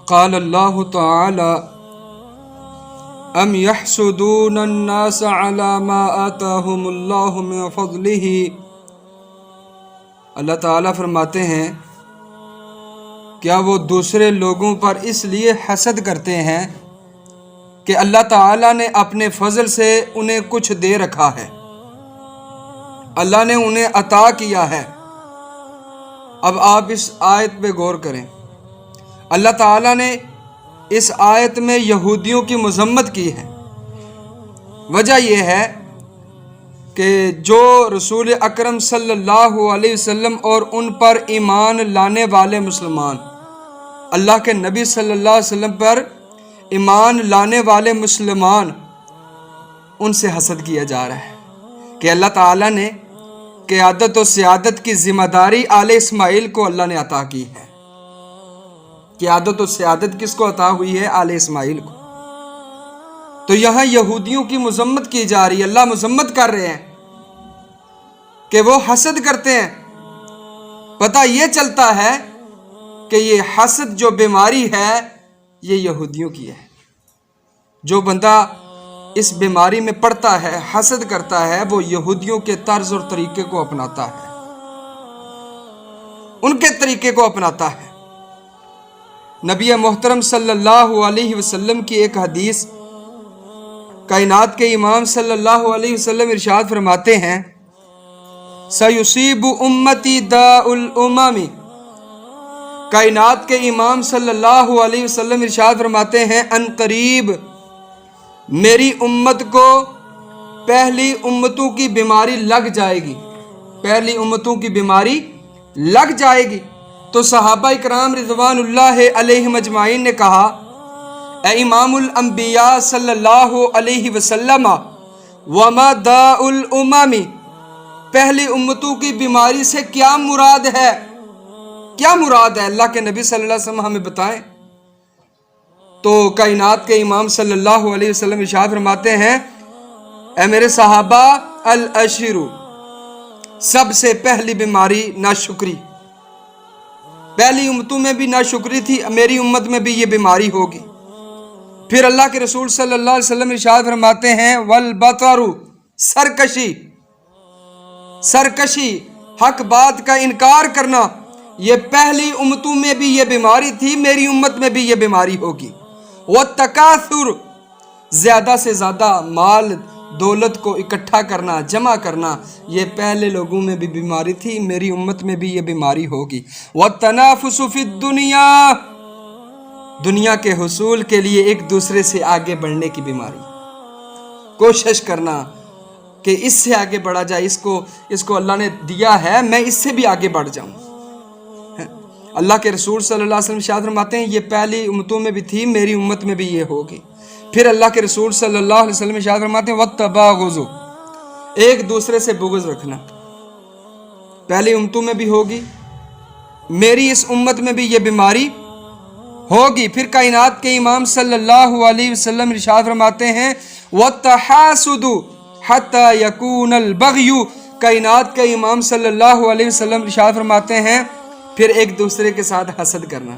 قال اللہ تعالی ام یحسدون الناس علی ما آتاہم اللہ من فضلہ، اللہ تعالیٰ فرماتے ہیں کیا وہ دوسرے لوگوں پر اس لیے حسد کرتے ہیں کہ اللہ تعالیٰ نے اپنے فضل سے انہیں کچھ دے رکھا ہے، اللہ نے انہیں عطا کیا ہے۔ اب آپ اس آیت پہ غور کریں، اللہ تعالیٰ نے اس آیت میں یہودیوں کی مذمت کی ہے۔ وجہ یہ ہے کہ جو رسول اکرم صلی اللہ علیہ وسلم اور ان پر ایمان لانے والے مسلمان، اللہ کے نبی صلی اللہ علیہ وسلم پر ایمان لانے والے مسلمان، ان سے حسد کیا جا رہا ہے کہ اللہ تعالیٰ نے قیادت و سیادت کی ذمہ داری آل اسماعیل کو اللہ نے عطا کی ہے۔ قیادت و سیادت کس کو عطا ہوئی ہے؟ آل اسماعیل کو۔ تو یہاں یہودیوں کی مذمت کی جا رہی ہے، اللہ مذمت کر رہے ہیں کہ وہ حسد کرتے ہیں۔ پتہ یہ چلتا ہے کہ یہ حسد جو بیماری ہے یہ یہودیوں کی ہے۔ جو بندہ اس بیماری میں پڑتا ہے، حسد کرتا ہے، وہ یہودیوں کے طرز اور طریقے کو اپناتا ہے، ان کے طریقے کو اپناتا ہے۔ نبی محترم صلی اللہ علیہ وسلم کی ایک حدیث، کائنات کے امام صلی اللہ علیہ وسلم ارشاد فرماتے ہیں سیصیب امتی داء الامم، کائنات کے امام صلی اللہ علیہ وسلم ارشاد فرماتے ہیں ان قریب میری امت کو پہلی امتوں کی بیماری لگ جائے گی، پہلی امتوں کی بیماری لگ جائے گی۔ تو صحابہ اکرام رضوان اللہ علیہم اجمعین نے کہا اے امام الانبیاء صلی اللہ علیہ وسلم وما داء الامم، پہلی امتوں کی بیماری سے کیا مراد ہے؟ کیا مراد ہے؟ اللہ کے نبی صلی اللہ علیہ وسلم ہمیں بتائیں۔ تو کائنات کے امام صلی اللہ علیہ وسلم ارشاد فرماتے ہیں اے میرے صحابہ العشر، سب سے پہلی بیماری ناشکری، پہلی امتوں میں بھی ناشکری تھی، میری امت میں بھی یہ بیماری ہوگی۔ پھر اللہ کے رسول صلی اللہ علیہ وسلم ارشاد فرماتے ہیں والبطر، سرکشی، سرکشی، حق بات کا انکار کرنا، یہ پہلی امتوں میں بھی یہ بیماری تھی، میری امت میں بھی یہ بیماری ہوگی۔ والتکاثر، زیادہ سے زیادہ مال دولت کو اکٹھا کرنا، جمع کرنا، یہ پہلے لوگوں میں بھی بیماری تھی، میری امت میں بھی یہ بیماری ہوگی۔ والتنافس فی الدنیا، دنیا کے حصول کے لیے ایک دوسرے سے آگے بڑھنے کی بیماری، کوشش کرنا کہ اس سے آگے بڑھا جائے، اس کو اللہ نے دیا ہے، میں اس سے بھی آگے بڑھ جاؤں۔ اللہ کے رسول صلی اللہ علیہ وسلم ارشاد فرماتے ہیں یہ پہلی امتوں میں بھی تھی، میری امت میں بھی یہ ہوگی۔ پھر اللہ کے رسول صلی اللہ علیہ وسلم ارشاد فرماتے ہیں والتباغض، ایک دوسرے سے بغض رکھنا، پہلی امتوں میں بھی ہوگی، میری اس امت میں بھی یہ بیماری ہوگی۔ پھر کائنات کے امام صلی اللہ علیہ وسلم ارشاد فرماتے ہیں والتحاسد حتی یکون البغی، کائنات کے امام صلی اللہ علیہ وسلم ارشاد فرماتے ہیں پھر ایک دوسرے کے ساتھ حسد کرنا۔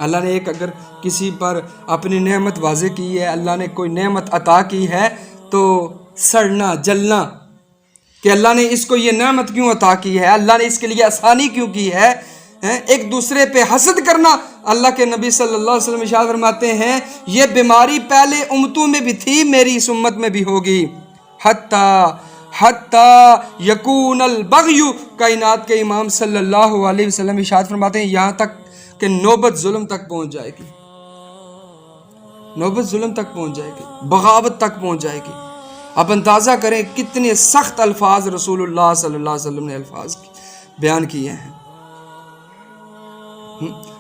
اللہ نے ایک اگر کسی پر اپنی نعمت واضح کی ہے، اللہ نے کوئی نعمت عطا کی ہے، تو سڑنا، جلنا کہ اللہ نے اس کو یہ نعمت کیوں عطا کی ہے، اللہ نے اس کے لیے آسانی کیوں کی ہے، ایک دوسرے پہ حسد کرنا۔ اللہ کے نبی صلی اللہ علیہ وسلم ارشاد فرماتے ہیں یہ بیماری پہلے امتوں میں بھی تھی، میری اس امت میں بھی ہوگی۔ حتی یکون البغی، کائنات کے امام صلی اللہ علیہ وسلم ارشاد فرماتے ہیں یہاں تک کہ نوبت ظلم تک پہنچ جائے گی، نوبت ظلم تک پہنچ جائے گی، بغاوت تک پہنچ جائے گی۔ اب اندازہ کریں کتنے سخت الفاظ رسول اللہ صلی اللہ علیہ وسلم نے الفاظ بیان کیے ہیں۔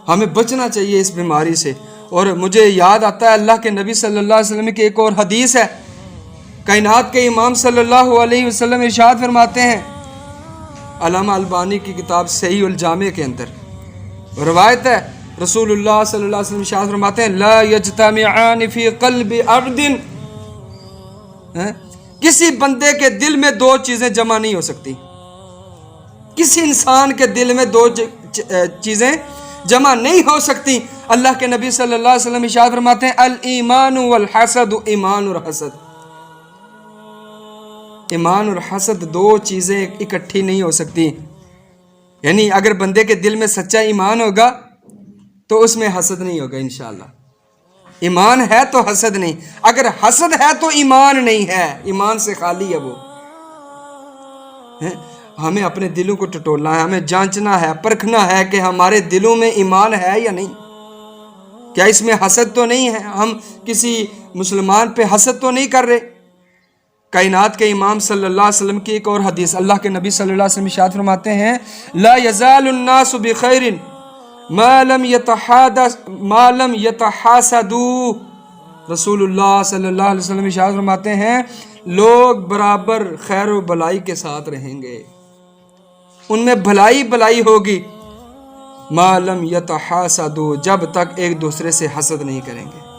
ہمیں بچنا چاہیے اس بیماری سے۔ اور مجھے یاد آتا ہے اللہ کے نبی صلی اللہ علیہ وسلم کی ایک اور حدیث ہے، کائنات کے امام صلی اللہ علیہ وسلم ارشاد فرماتے ہیں، علامہ البانی کی کتاب صحیح الجامع کے اندر روایت ہے، رسول اللہ صلی اللہ علیہ وسلم ارشاد فرماتے ہیں لا یجتمعان فی قلب عبد، کسی بندے کے دل میں دو چیزیں جمع نہیں ہو سکتی، کسی انسان کے دل میں دو چیزیں جمع نہیں ہو سکتی۔ اللہ کے نبی صلی اللہ علیہ وسلم ارشاد فرماتے ہیں الایمان والحسد ایمان اور حسد، ایمان اور حسد دو چیزیں اکٹھی نہیں ہو سکتی۔ یعنی اگر بندے کے دل میں سچا ایمان ہوگا تو اس میں حسد نہیں ہوگا انشاءاللہ۔ ایمان ہے تو حسد نہیں، اگر حسد ہے تو ایمان نہیں ہے، ایمان سے خالی ہے وہ۔ ہمیں اپنے دلوں کو ٹٹولنا ہے، ہمیں جانچنا ہے، پرکھنا ہے کہ ہمارے دلوں میں ایمان ہے یا نہیں، کیا اس میں حسد تو نہیں ہے، ہم کسی مسلمان پہ حسد تو نہیں کر رہے۔ کائنات کے امام صلی اللہ علیہ وسلم کی ایک اور حدیث، اللہ کے نبی صلی اللہ علیہ وسلم ارشاد فرماتے ہیں لا یزال الناس بخیر ما لم یتحاسدوا۔ رسول اللہ صلی اللہ علیہ وسلم ارشاد فرماتے ہیں لوگ برابر خیر و بلائی کے ساتھ رہیں گے، ان میں بھلائی بھلائی ہوگی، ما لم یتحاسدوا، جب تک ایک دوسرے سے حسد نہیں کریں گے۔